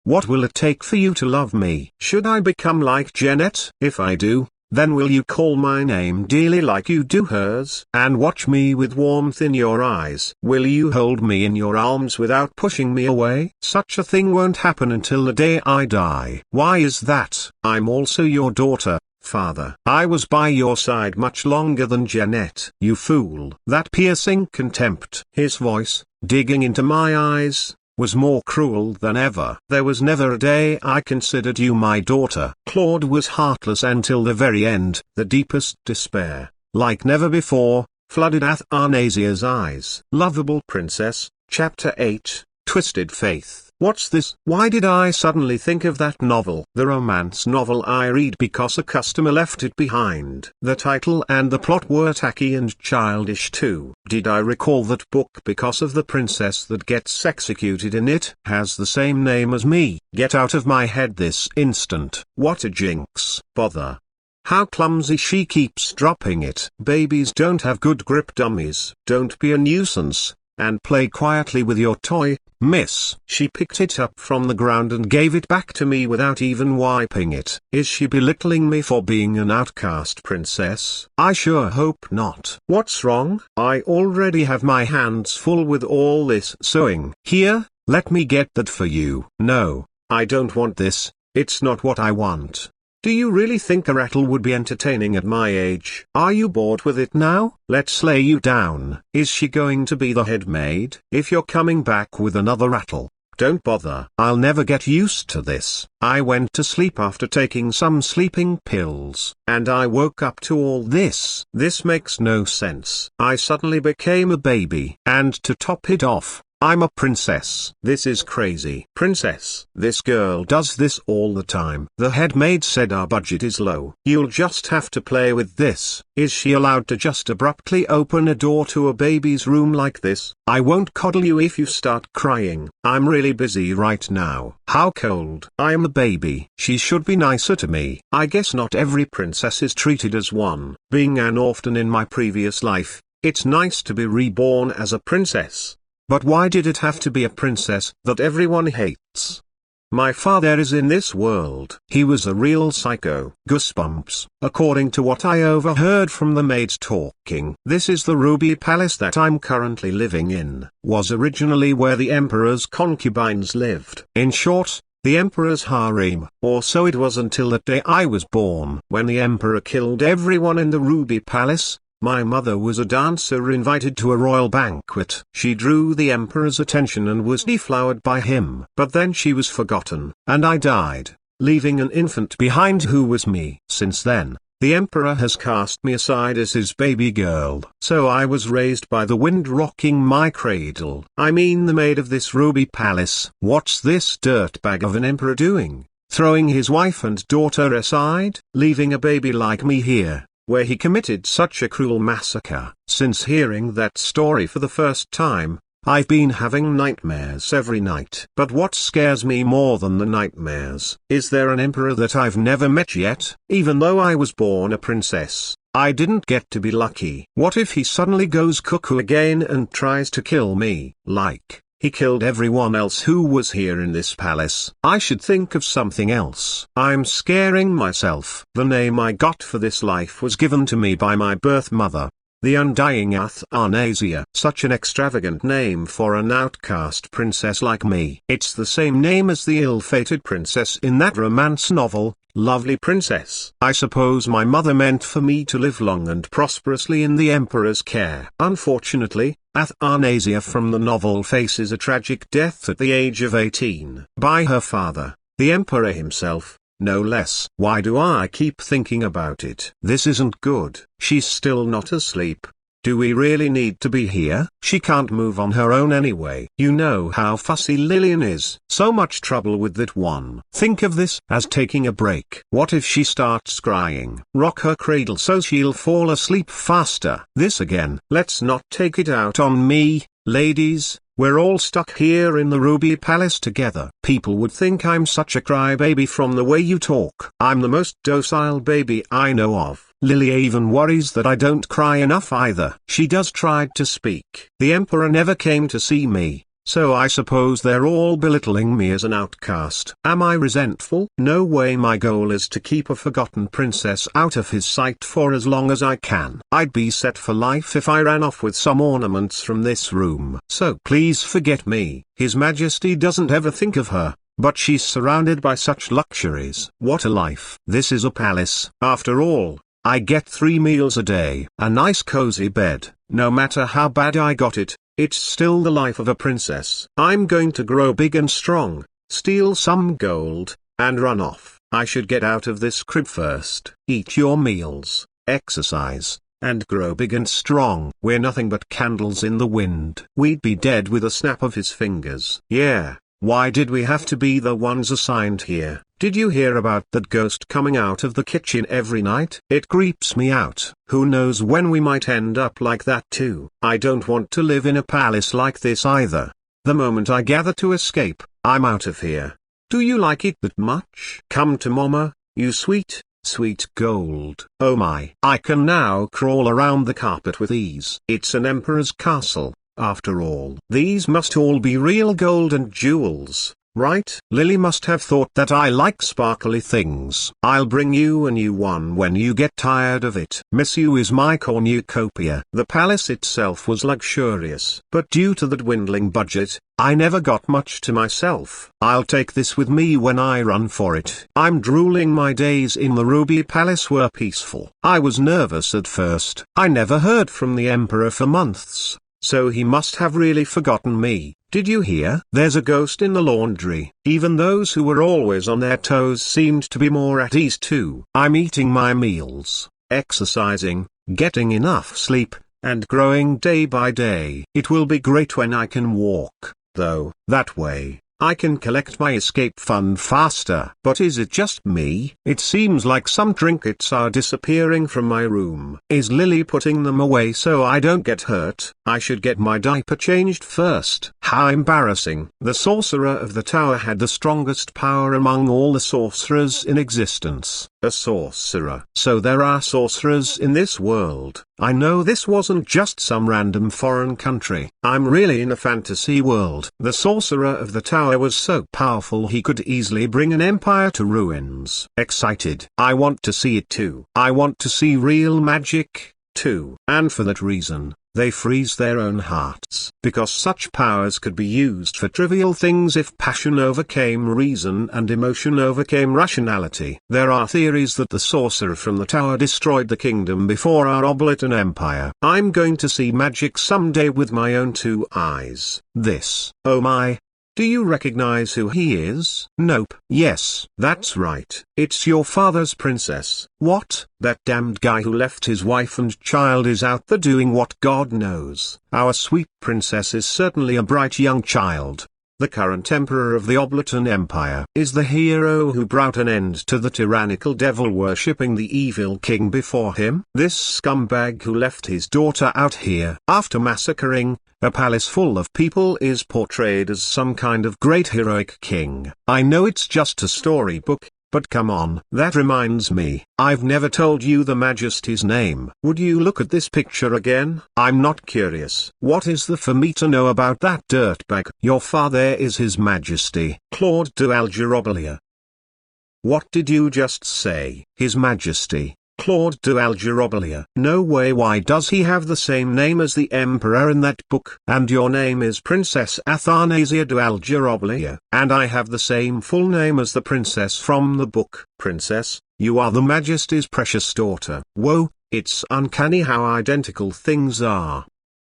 What will it take for you to love me? Should I become like Janet? If I do, then will you call my name dearly like you do hers? And watch me with warmth in your eyes? Will you hold me in your arms without pushing me away? Such a thing won't happen until the day I die. Why is that? I'm also your daughter, father. I was by your side much longer than Janet. You fool. That piercing contempt. His voice, digging into my eyes, was more cruel than ever. There was never a day I considered you my daughter. Claude was heartless until the very end. The deepest despair, like never before, flooded Athanasia's eyes. Lovable Princess, Chapter 8, Twisted Faith. What's this? Why did I suddenly think of that novel? The romance novel I read because a customer left it behind. The title and the plot were tacky and childish too. Did I recall that book because of the princess that gets executed in it? Has the same name as me. Get out of my head this instant. What a jinx. Bother. How clumsy she keeps dropping it. Babies don't have good grip, dummies. Don't be a nuisance, and play quietly with your toy, miss. She picked it up from the ground and gave it back to me without even wiping it. Is she belittling me for being an outcast princess? I sure hope not. What's wrong? I already have my hands full with all this sewing. Here, let me get that for you. No, I don't want this, it's not what I want. Do you really think a rattle would be entertaining at my age? Are you bored with it now? Let's lay you down. Is she going to be the head maid? If you're coming back with another rattle, don't bother. I'll never get used to this. I went to sleep after taking some sleeping pills, and I woke up to all this. This makes no sense. I suddenly became a baby. And to top it off, I'm a princess. This is crazy. Princess. This girl does this all the time. The head maid said our budget is low. You'll just have to play with this. Is she allowed to just abruptly open a door to a baby's room like this? I won't coddle you if you start crying. I'm really busy right now. How cold. I'm a baby. She should be nicer to me. I guess not every princess is treated as one. Being an orphan in my previous life, it's nice to be reborn as a princess. But why did it have to be a princess that everyone hates? My father is in this world. He was a real psycho. Goosebumps. According to what I overheard from the maids talking, this is the Ruby Palace that I'm currently living in. Was originally where the emperor's concubines lived. In short, the emperor's harem. Or so it was until that day I was born. When the emperor killed everyone in the Ruby Palace, my mother was a dancer invited to a royal banquet. She drew the emperor's attention and was deflowered by him. But then she was forgotten, and I died, leaving an infant behind who was me. Since then, the emperor has cast me aside as his baby girl. So I was raised by the wind rocking my cradle. I mean the maid of this Ruby Palace. What's this dirtbag of an emperor doing? Throwing his wife and daughter aside, leaving a baby like me here, where he committed such a cruel massacre. Since hearing that story for the first time, I've been having nightmares every night. But what scares me more than the nightmares? Is there an emperor that I've never met yet? Even though I was born a princess, I didn't get to be lucky. What if he suddenly goes cuckoo again and tries to kill me, like he killed everyone else who was here in this palace? I should think of something else. I'm scaring myself. The name I got for this life was given to me by my birth mother, the undying Athanasia. Such an extravagant name for an outcast princess like me. It's the same name as the ill-fated princess in that romance novel, Lovely Princess. I suppose my mother meant for me to live long and prosperously in the emperor's care. Unfortunately, Athanasia from the novel faces a tragic death at the age of 18. By her father, the emperor himself, no less. Why do I keep thinking about it? This isn't good. She's still not asleep. Do we really need to be here? She can't move on her own anyway. You know how fussy Lillian is. So much trouble with that one. Think of this as taking a break. What if she starts crying? Rock her cradle so she'll fall asleep faster. This again. Let's not take it out on me, ladies. We're all stuck here in the Ruby Palace together. People would think I'm such a crybaby from the way you talk. I'm the most docile baby I know of. Lilia even worries that I don't cry enough either. She does try to speak. The emperor never came to see me, So I suppose they're all belittling me as an outcast. Am I resentful? No way. My goal is to keep a forgotten princess out of his sight for as long as I can. I'd be set for life if I ran off with some ornaments from this room. So please forget me. His Majesty doesn't ever think of her. But she's surrounded by such luxuries. What a life. This is a palace. After all, I get 3 meals a day. A nice cozy bed. No matter how bad I got it, it's still the life of a princess. I'm going to grow big and strong, steal some gold, and run off. I should get out of this crib first. Eat your meals, exercise, and grow big and strong. We're nothing but candles in the wind. We'd be dead with a snap of his fingers. Yeah. Why did we have to be the ones assigned here? Did you hear about that ghost coming out of the kitchen every night? It creeps me out. Who knows when we might end up like that too. I don't want to live in a palace like this either. The moment I gather to escape, I'm out of here. Do you like it that much? Come to mama, you sweet, sweet gold. Oh my. I can now crawl around the carpet with ease. It's an emperor's castle. After all, these must all be real gold and jewels, right? Lily must have thought that I like sparkly things. I'll bring you a new one when you get tired of it. Miss You is my cornucopia. The palace itself was luxurious, but due to the dwindling budget, I never got much to myself. I'll take this with me when I run for it. I'm drooling. My days in the Ruby Palace were peaceful. I was nervous at first. I never heard from the Emperor for months. So he must have really forgotten me. Did you hear? There's a ghost in the laundry. Even those who were always on their toes seemed to be more at ease too. I'm eating my meals, exercising, getting enough sleep, and growing day by day. It will be great when I can walk, though. That way, I can collect my escape fund faster. But is it just me? It seems like some trinkets are disappearing from my room. Is Lily putting them away so I don't get hurt? I should get my diaper changed first. How embarrassing. The sorcerer of the tower had the strongest power among all the sorcerers in existence. A sorcerer. So there are sorcerers in this world. I know this wasn't just some random foreign country. I'm really in a fantasy world. The sorcerer of the tower was so powerful he could easily bring an empire to ruins. Excited. I want to see it too. I want to see real magic, too. And for that reason, they freeze their own hearts. Because such powers could be used for trivial things if passion overcame reason and emotion overcame rationality. There are theories that the sorcerer from the tower destroyed the kingdom before our Oblaton Empire. I'm going to see magic someday with my own 2 eyes. This. Oh my. Do you recognize who he is? Nope. Yes, that's right. It's your father's princess. What? That damned guy who left his wife and child is out there doing what God knows. Our sweet princess is certainly a bright young child. The current emperor of the Oblaton Empire is the hero who brought an end to the tyrannical devil worshipping the evil king before him. This scumbag who left his daughter out here after massacring a palace full of people is portrayed as some kind of great heroic king. I know it's just a storybook, but come on. That reminds me, I've never told you the Majesty's name. Would you look at this picture again? I'm not curious. What is there for me to know about that dirtbag? Your father is His Majesty, Claude de Alger Obelia. What did you just say? His Majesty, Claude de Alger Obelia. No way. Why does he have the same name as the emperor in that book? And your name is Princess Athanasia de Alger Obelia. And I have the same full name as the princess from the book. Princess, you are the Majesty's precious daughter. Whoa, it's uncanny how identical things are.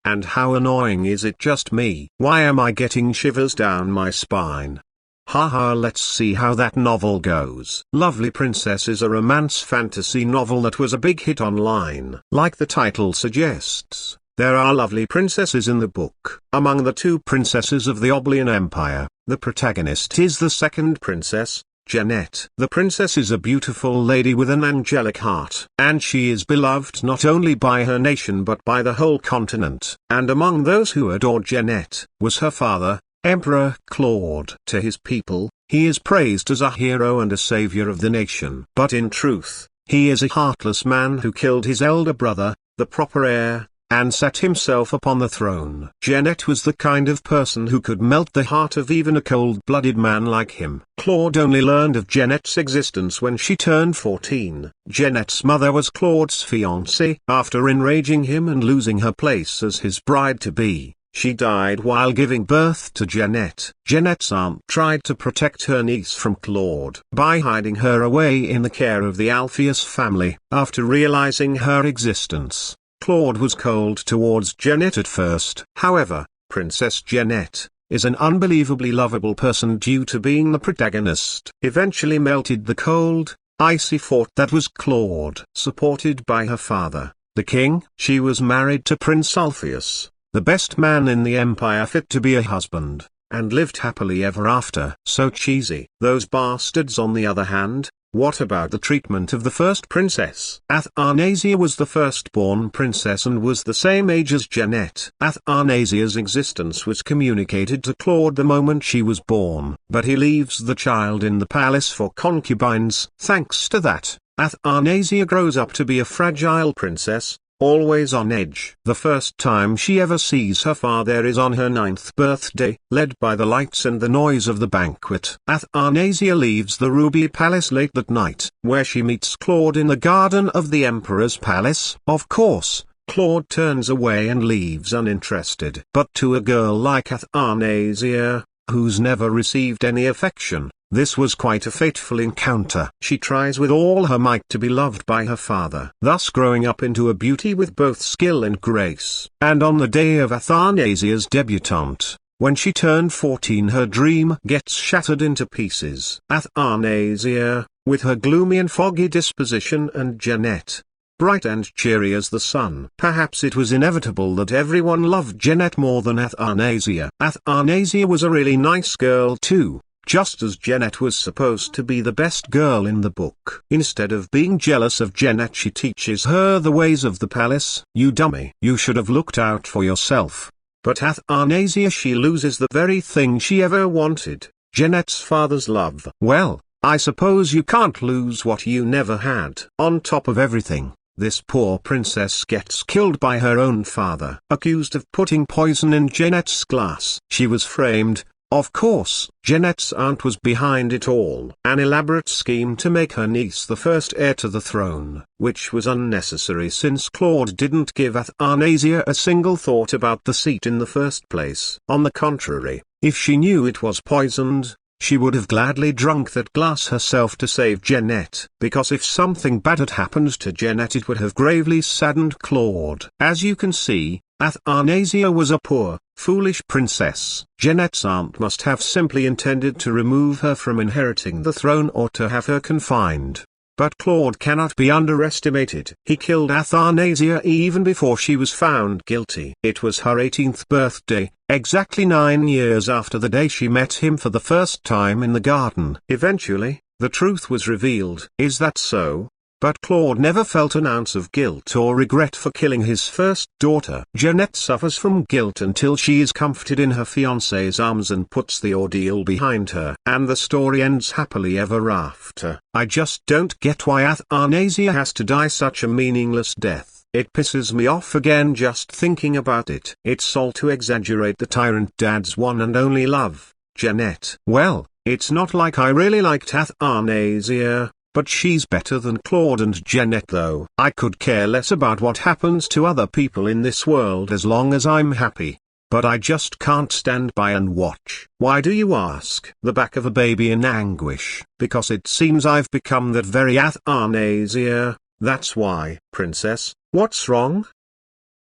And how annoying is it just me? Why am I getting shivers down my spine? Haha, let's see how that novel goes. Lovely Princess is a romance fantasy novel that was a big hit online. Like the title suggests, there are lovely princesses in the book. Among the 2 princesses of the Oblaton Empire, the protagonist is the second princess, Jeanette. The princess is a beautiful lady with an angelic heart. And she is beloved not only by her nation but by the whole continent. And among those who adored Jeanette, was her father, Emperor Claude. To his people, he is praised as a hero and a savior of the nation. But in truth, he is a heartless man who killed his elder brother, the proper heir, and sat himself upon the throne. Jeanette was the kind of person who could melt the heart of even a cold-blooded man like him. Claude only learned of Jeanette's existence when she turned 14. Jeanette's mother was Claude's fiancée. After enraging him and losing her place as his bride-to-be, she died while giving birth to Jeanette. Jeanette's aunt tried to protect her niece from Claude by hiding her away in the care of the Alpheus family. After realizing her existence, Claude was cold towards Jeanette at first. However, Princess Jeanette is an unbelievably lovable person due to being the protagonist. Eventually melted the cold, icy fort that was Claude. Supported by her father, the king, she was married to Prince Alpheus, the best man in the empire fit to be a husband, and lived happily ever after. So cheesy. Those bastards on the other hand, what about the treatment of the first princess? Athanasia was the firstborn princess and was the same age as Jeanette. Athanasia's existence was communicated to Claude the moment she was born, but he leaves the child in the palace for concubines. Thanks to that, Athanasia grows up to be a fragile princess, always on edge. The first time she ever sees her father is on her 9th birthday. Led by the lights and the noise of the banquet, Athanasia leaves the Ruby Palace late that night, where she meets Claude in the garden of the Emperor's palace. Of course, Claude turns away and leaves uninterested. But to a girl like Athanasia, who's never received any affection, this was quite a fateful encounter. She tries with all her might to be loved by her father, thus growing up into a beauty with both skill and grace. And on the day of Athanasia's debutante, when she turned 14, her dream gets shattered into pieces. Athanasia, with her gloomy and foggy disposition, and Jeanette, bright and cheery as the sun. Perhaps it was inevitable that everyone loved Jeanette more than Athanasia. Athanasia was a really nice girl too, just as Jeanette was supposed to be the best girl in the book. Instead of being jealous of Jeanette, she teaches her the ways of the palace. You dummy, you should have looked out for yourself. But Athanasia, she loses the very thing she ever wanted, Jeanette's father's love. Well, I suppose you can't lose what you never had. On top of everything, this poor princess gets killed by her own father, accused of putting poison in Jeanette's glass. She was framed. Of course, Jeanette's aunt was behind it all. An elaborate scheme to make her niece the first heir to the throne, which was unnecessary since Claude didn't give Athanasia a single thought about the seat in the first place. On the contrary, if she knew it was poisoned, she would have gladly drunk that glass herself to save Jeanette. Because if something bad had happened to Jeanette, it would have gravely saddened Claude. As you can see, Athanasia was a poor, foolish princess. Jeanette's aunt must have simply intended to remove her from inheriting the throne or to have her confined. But Claude cannot be underestimated. He killed Athanasia even before she was found guilty. It was her 18th birthday, exactly 9 years after the day she met him for the first time in the garden. Eventually, the truth was revealed. Is that so? But Claude never felt an ounce of guilt or regret for killing his first daughter. Jeanette suffers from guilt until she is comforted in her fiancé's arms and puts the ordeal behind her. And the story ends happily ever after. I just don't get why Athanasia has to die such a meaningless death. It pisses me off again just thinking about it. It's all to exaggerate the tyrant dad's one and only love, Jeanette. Well, it's not like I really liked Athanasia, but she's better than Claude and Jeanette though. I could care less about what happens to other people in this world as long as I'm happy. But I just can't stand by and watch. Why do you ask? The back of a baby in anguish. Because it seems I've become that very Athanasia, that's why. Princess, what's wrong?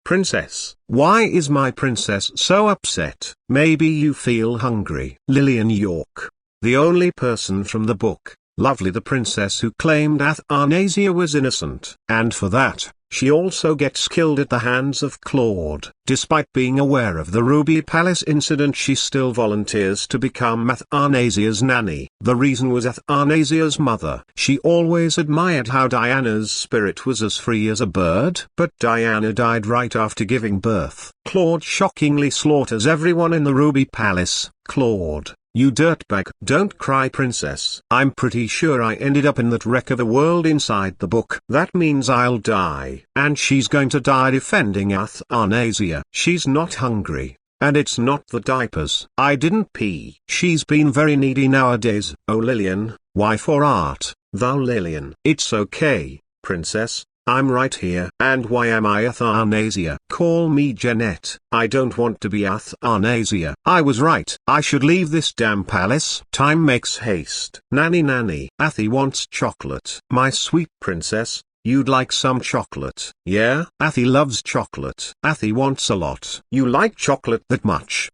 Princess, why is my princess so upset? Maybe you feel hungry. Lillian York, the only person from the book, Lovely the princess who claimed Athanasia was innocent. And for that, she also gets killed at the hands of Claude. Despite being aware of the Ruby Palace incident, she still volunteers to become Athanasia's nanny. The reason was Athanasia's mother. She always admired how Diana's spirit was as free as a bird. But Diana died right after giving birth. Claude shockingly slaughters everyone in the Ruby Palace. Claude, you dirtbag. Don't cry, princess. I'm pretty sure I ended up in that wreck of a world inside the book. That means I'll die. And she's going to die defending Athanasia. She's not hungry. And it's not the diapers. I didn't pee. She's been very needy nowadays. Oh Lillian, why for art, thou Lillian? It's okay, princess. I'm right here. And why am I Athanasia? Call me Jeanette. I don't want to be Athanasia. I was right. I should leave this damn palace. Time makes haste. Nanny nanny. Athy wants chocolate. My sweet princess, you'd like some chocolate? Yeah? Athy loves chocolate. Athy wants a lot. You like chocolate that much?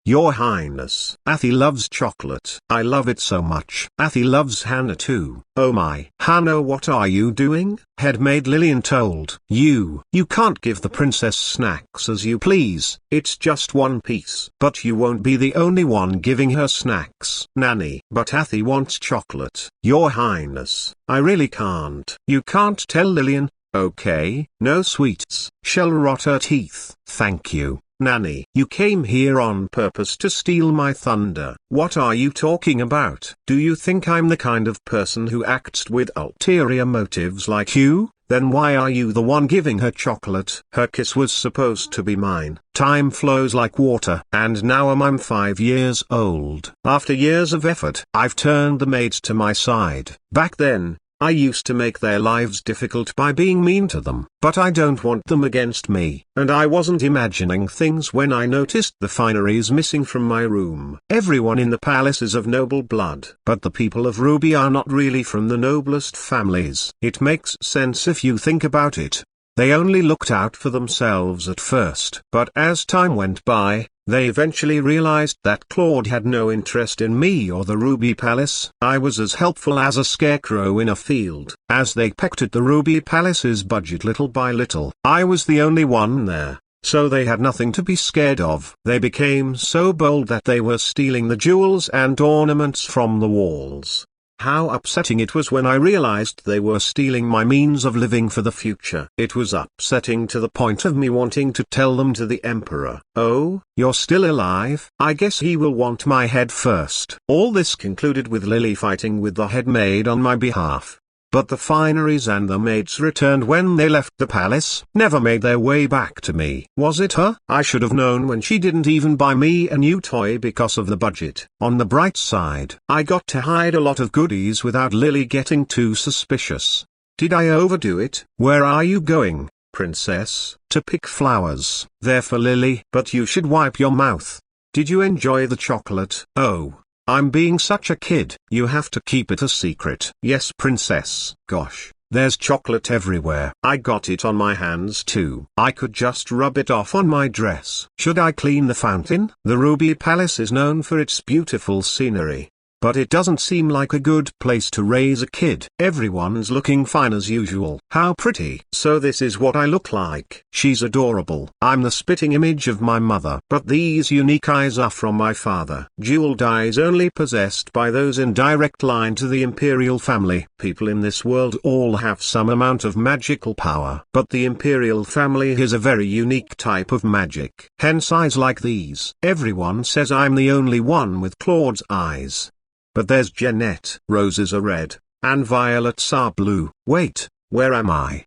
Your Highness. Athy loves chocolate. I love it so much. Athy loves Hannah too. Oh my. Hannah, what are you doing? Headmaid Lillian told you. You can't give the princess snacks as you please. It's just one piece. But you won't be the only one giving her snacks. Nanny. But Athy wants chocolate. Your Highness, I really can't. You can't tell Lillian. Okay, no sweets. She'll rot her teeth. Thank you. Nanny, you came here on purpose to steal my thunder. What are you talking about? Do you think I'm the kind of person who acts with ulterior motives like you? Then why are you the one giving her chocolate? Her kiss was supposed to be mine. Time flows like water. And now I'm 5 years old. After years of effort, I've turned the maids to my side. Back then, I used to make their lives difficult by being mean to them, but I don't want them against me. And I wasn't imagining things when I noticed the fineries missing from my room. Everyone in the palace is of noble blood, but the people of Ruby are not really from the noblest families. It makes sense if you think about it. They only looked out for themselves at first. But as time went by, they eventually realized that Claude had no interest in me or the Ruby Palace. I was as helpful as a scarecrow in a field. As they pecked at the Ruby Palace's budget little by little, I was the only one there. So they had nothing to be scared of. They became so bold that they were stealing the jewels and ornaments from the walls. How upsetting it was when I realized they were stealing my means of living for the future. It was upsetting to the point of me wanting to tell them to the Emperor. Oh, you're still alive? I guess he will want my head first. All this concluded with Lily fighting with the head maid on my behalf. But the fineries and the maids returned when they left the palace, never made their way back to me. Was it her? I should have known when she didn't even buy me a new toy because of the budget. On the bright side, I got to hide a lot of goodies without Lily getting too suspicious. Did I overdo it? Where are you going, princess? To pick flowers. They're for Lily. But you should wipe your mouth. Did you enjoy the chocolate? Oh, I'm being such a kid. You have to keep it a secret. Yes, princess. Gosh, there's chocolate everywhere. I got it on my hands too. I could just rub it off on my dress. Should I clean the fountain? The Ruby Palace is known for its beautiful scenery. But it doesn't seem like a good place to raise a kid. Everyone's looking fine as usual. How pretty. So this is what I look like. She's adorable. I'm the spitting image of my mother. But these unique eyes are from my father. Jeweled eyes only possessed by those in direct line to the imperial family. People in this world all have some amount of magical power. But the imperial family is a very unique type of magic. Hence eyes like these. Everyone says I'm the only one with Claude's eyes. But there's Jeanette. Roses are red, and violets are blue. Wait, where am I?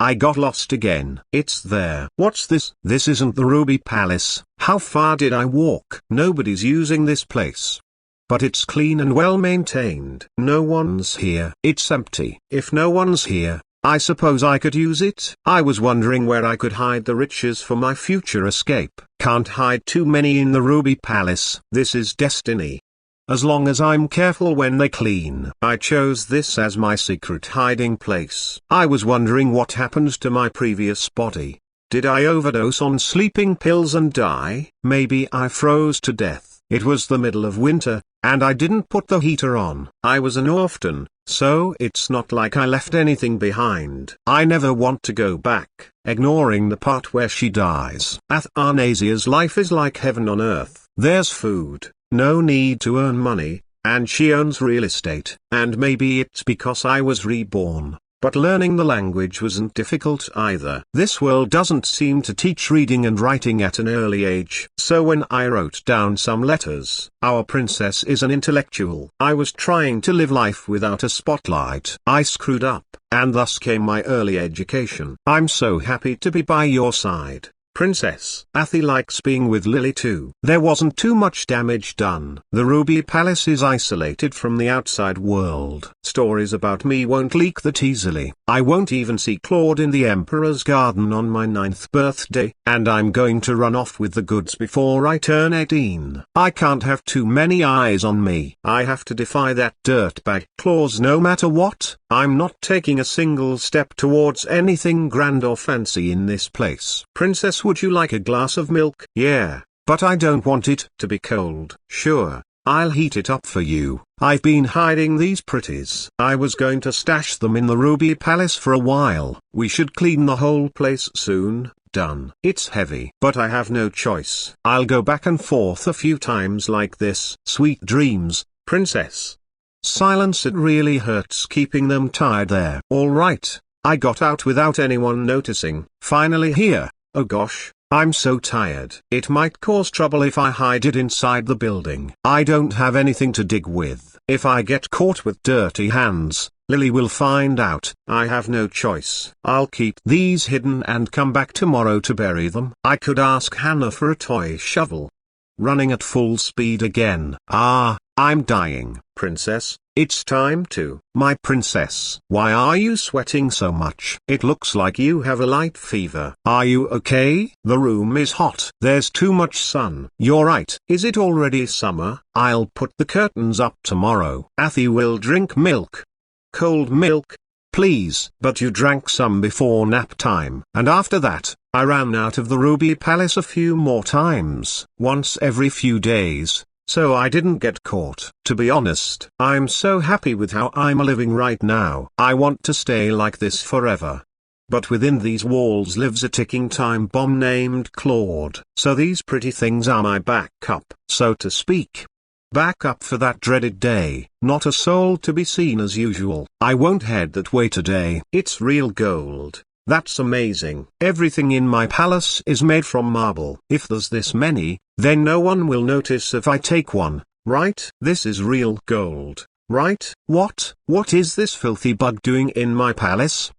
I got lost again. It's there. What's this? This isn't the Ruby Palace. How far did I walk? Nobody's using this place. But it's clean and well maintained. No one's here. It's empty. If no one's here, I suppose I could use it. I was wondering where I could hide the riches for my future escape. Can't hide too many in the Ruby Palace. This is destiny. As long as I'm careful when they clean. I chose this as my secret hiding place. I was wondering what happened to my previous body. Did I overdose on sleeping pills and die? Maybe I froze to death. It was the middle of winter, and I didn't put the heater on. I was an orphan, so it's not like I left anything behind. I never want to go back, ignoring the part where she dies. Athanasia's life is like heaven on earth. There's food, no need to earn money, and she owns real estate. And maybe it's because I was reborn. But learning the language wasn't difficult either. This world doesn't seem to teach reading and writing at an early age. So when I wrote down some letters, our princess is an intellectual. I was trying to live life without a spotlight. I screwed up, and thus came my early education. I'm so happy to be by your side, Princess. Athy likes being with Lily too. There wasn't too much damage done. The Ruby Palace is isolated from the outside world. Stories about me won't leak that easily. I won't even see Claude in the Emperor's garden on my 9th birthday, and I'm going to run off with the goods before I turn 18. I can't have too many eyes on me. I have to defy that dirtbag clause no matter what. I'm not taking a single step towards anything grand or fancy in this place. Princess, would you like a glass of milk? Yeah, but I don't want it to be cold. Sure, I'll heat it up for you. I've been hiding these pretties. I was going to stash them in the Ruby Palace for a while. We should clean the whole place soon. Done. It's heavy, but I have no choice. I'll go back and forth a few times like this. Sweet dreams, Princess. Silence. It really hurts keeping them tied there. All right, I got out without anyone noticing. Finally here. Oh gosh, I'm so tired. It might cause trouble if I hide it inside the building. I don't have anything to dig with. If I get caught with dirty hands, Lily will find out. I have no choice. I'll keep these hidden and come back tomorrow to bury them. I could ask Hannah for a toy shovel. Running at full speed again. I'm dying. Princess, it's time to. My princess. Why are you sweating so much? It looks like you have a light fever. Are you okay? The room is hot. There's too much sun. You're right. Is it already summer? I'll put the curtains up tomorrow. Athy will drink milk. Cold milk? Please. But you drank some before nap time. And after that, I ran out of the Ruby Palace a few more times. Once every few days. So I didn't get caught. To be honest, I'm so happy with how I'm living right now. I want to stay like this forever. But within these walls lives a ticking time bomb named Claude. So these pretty things are my backup, so to speak. Backup for that dreaded day. Not a soul to be seen as usual. I won't head that way today. It's real gold. That's amazing. Everything in my palace is made from marble. If there's this many, then no one will notice if I take one, right? This is real gold, right? What is this filthy bug doing in my palace?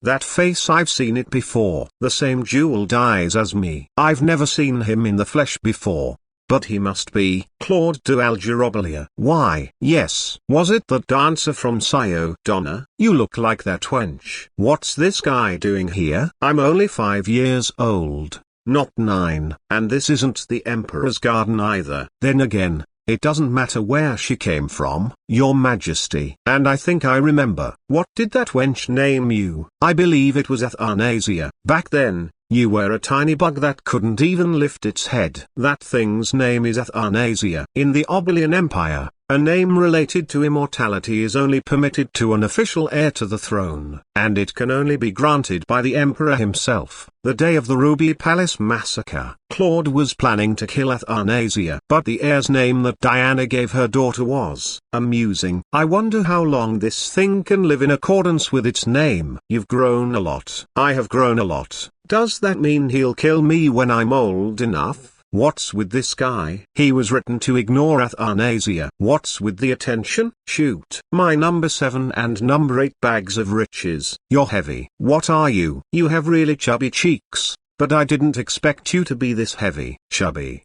That face, I've seen it before. The same jeweled eyes as me. I've never seen him in the flesh before. But he must be Claude de Alger Obelia. Why? Yes. Was it that dancer from Sio Donna? You look like that wench. What's this guy doing here? I'm only 5 years old, not 9. And this isn't the Emperor's garden either. Then again, it doesn't matter where she came from, Your Majesty. And I think I remember. What did that wench name you? I believe it was Athanasia. Back then, you were a tiny bug that couldn't even lift its head. That thing's name is Athanasia. In the Obelian Empire, a name related to immortality is only permitted to an official heir to the throne, and it can only be granted by the Emperor himself. The day of the Ruby Palace massacre, Claude was planning to kill Athanasia, but the heir's name that Diana gave her daughter was amusing. I wonder how long this thing can live in accordance with its name. You've grown a lot. I have grown a lot. Does that mean he'll kill me when I'm old enough? What's with this guy? He was written to ignore Athanasia. What's with the attention? Shoot. My number 7 and number 8 bags of riches. You're heavy. What are you? You have really chubby cheeks, but I didn't expect you to be this heavy. Chubby.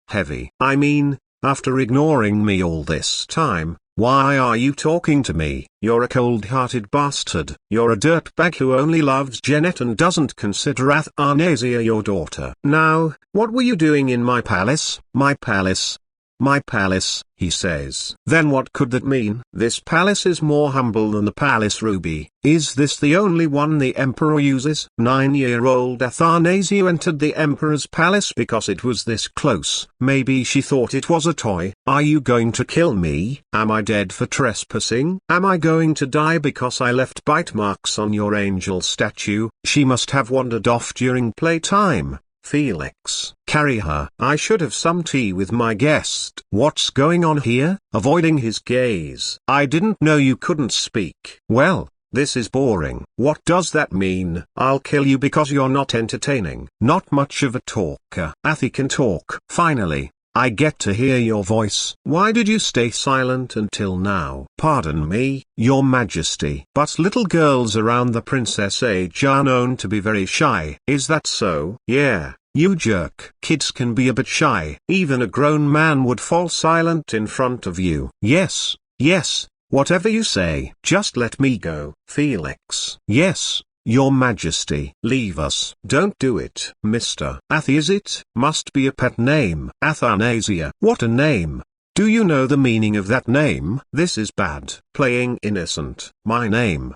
Heavy. I mean, after ignoring me all this time, why are you talking to me? You're a cold-hearted bastard. You're a dirtbag who only loves Jeanette and doesn't consider Athanasia your daughter. Now, what were you doing in my palace? My palace? My palace, he says. Then what could that mean? This palace is more humble than the Palace Ruby. Is this the only one the Emperor uses? 9-year-old Athanasia entered the Emperor's palace because it was this close. Maybe she thought it was a toy. Are you going to kill me? Am I dead for trespassing? Am I going to die because I left bite marks on your angel statue? She must have wandered off during playtime. Felix, carry her. I should have some tea with my guest. What's going on here? Avoiding his gaze. I didn't know you couldn't speak. Well, this is boring. What does that mean? I'll kill you because you're not entertaining. Not much of a talker. Athy can talk. Finally, I get to hear your voice. Why did you stay silent until now? Pardon me, your majesty. But little girls around the princess age are known to be very shy. Is that so? Yeah, you jerk. Kids can be a bit shy. Even a grown man would fall silent in front of you. Yes, yes, whatever you say. Just let me go. Felix. Yes, your majesty. Leave us. Don't do it. Mr. Athy, is it? Must be a pet name. Athanasia. What a name. Do you know the meaning of that name? This is bad. Playing innocent. My name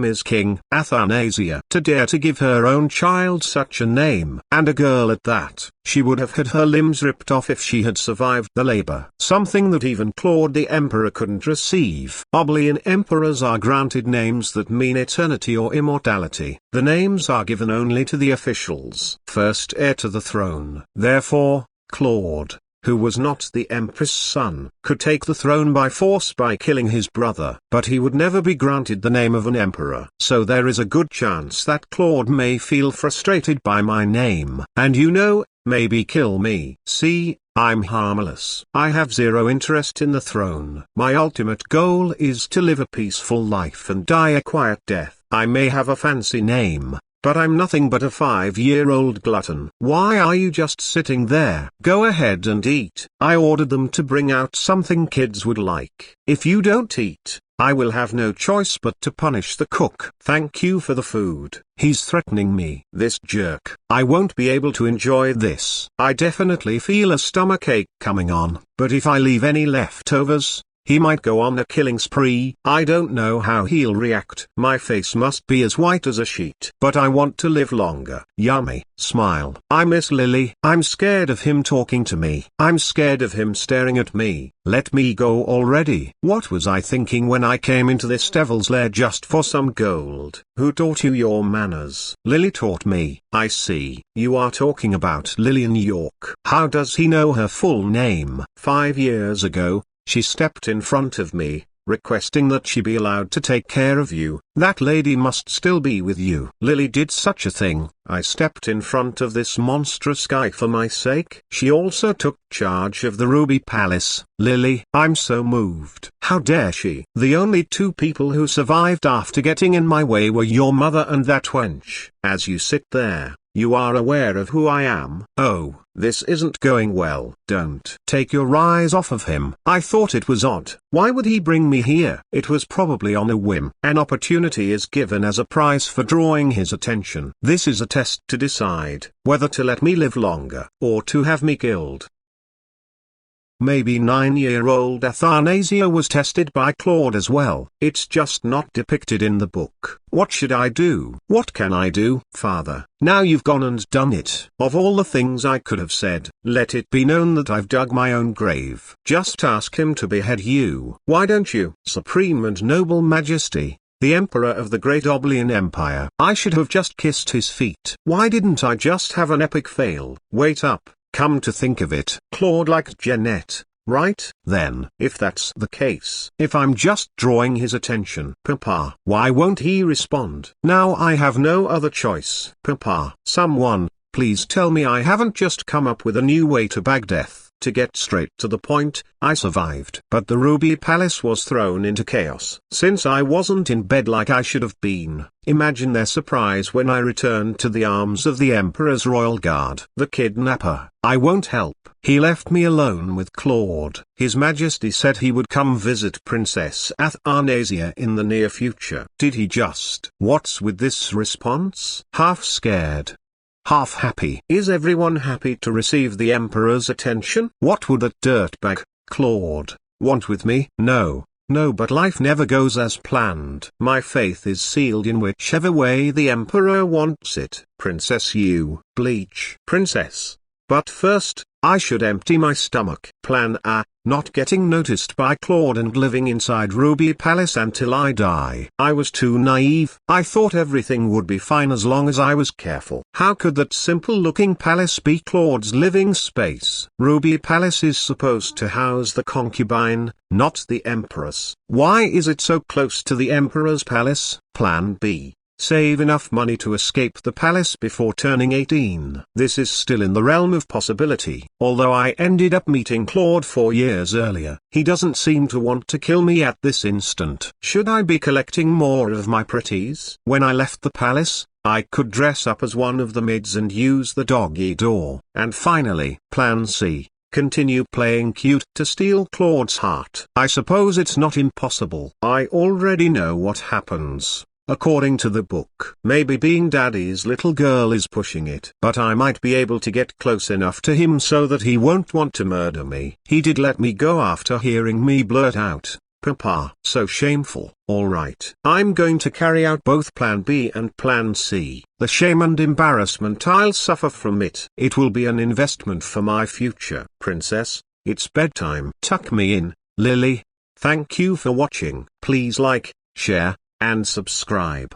is King Athanasia. To dare to give her own child such a name, and a girl at that. She would have had her limbs ripped off if she had survived the labor. Something that even Claude the Emperor couldn't receive. Obeliscan emperors are granted names that mean eternity or immortality. The names are given only to the officials. First heir to the throne. Therefore, Claude, who was not the Empress' son, could take the throne by force by killing his brother. But he would never be granted the name of an emperor. So there is a good chance that Claude may feel frustrated by my name. And you know, maybe kill me. See, I'm harmless. I have zero interest in the throne. My ultimate goal is to live a peaceful life and die a quiet death. I may have a fancy name, but I'm nothing but a 5-year-old glutton. Why are you just sitting there? Go ahead and eat. I ordered them to bring out something kids would like. If you don't eat, I will have no choice but to punish the cook. Thank you for the food. He's threatening me. This jerk. I won't be able to enjoy this. I definitely feel a stomachache coming on. But if I leave any leftovers, he might go on a killing spree. I don't know how he'll react. My face must be as white as a sheet. But I want to live longer. Yummy. Smile. I miss Lily. I'm scared of him talking to me. I'm scared of him staring at me. Let me go already. What was I thinking when I came into this devil's lair just for some gold? Who taught you your manners? Lily taught me. I see. You are talking about Lillian York. How does he know her full name? 5 years ago, she stepped in front of me, requesting that she be allowed to take care of you. That lady must still be with you. Lily did such a thing. I stepped in front of this monstrous guy for my sake. She also took charge of the Ruby Palace. Lily, I'm so moved. How dare she? The only two people who survived after getting in my way were your mother and that wench. As you sit there, you are aware of who I am. Oh, this isn't going well. Don't take your eyes off of him. I thought it was odd. Why would he bring me here? It was probably on a whim. An opportunity is given as a prize for drawing his attention. This is a test to decide whether to let me live longer or to have me killed. Maybe 9-year-old Athanasia was tested by Claude as well. It's just not depicted in the book. What should I do? What can I do? Father, now you've gone and done it. Of all the things I could have said, let it be known that I've dug my own grave. Just ask him to behead you. Why don't you? Supreme and noble majesty, the emperor of the great Obeliscan Empire. I should have just kissed his feet. Why didn't I just have an epic fail? Wait up. Come to think of it, Claude liked Jeanette, right? Then, if that's the case, if I'm just drawing his attention, Papa, why won't he respond? Now I have no other choice. Papa, someone, please tell me I haven't just come up with a new way to bag death. To get straight to the point, I survived. But the Ruby Palace was thrown into chaos. Since I wasn't in bed like I should have been, imagine their surprise when I returned to the arms of the Emperor's royal guard. The kidnapper. I won't help. He left me alone with Claude. His Majesty said he would come visit Princess Athanasia in the near future. Did he just? What's with this response? Half scared, half happy. Is everyone happy to receive the Emperor's attention? What would that dirtbag, Claude, want with me? No, but life never goes as planned. My faith is sealed in whichever way the Emperor wants it. Princess, you bleach. Princess. But first, I should empty my stomach. Plan A, not getting noticed by Claude and living inside Ruby Palace until I die. I was too naive. I thought everything would be fine as long as I was careful. How could that simple-looking palace be Claude's living space? Ruby Palace is supposed to house the concubine, not the empress. Why is it so close to the emperor's palace? Plan B. Save enough money to escape the palace before turning 18. This is still in the realm of possibility. Although I ended up meeting Claude 4 years earlier, he doesn't seem to want to kill me at this instant. Should I be collecting more of my pretties? When I left the palace, I could dress up as one of the maids and use the doggy door. And finally, Plan C. Continue playing cute to steal Claude's heart. I suppose it's not impossible. I already know what happens. According to the book, maybe being daddy's little girl is pushing it. But I might be able to get close enough to him so that he won't want to murder me. He did let me go after hearing me blurt out, "Papa." So shameful. Alright. I'm going to carry out both Plan B and Plan C. The shame and embarrassment I'll suffer from it. It will be an investment for my future. Princess, it's bedtime. Tuck me in, Lily. Thank you for watching. Please like, share, and subscribe.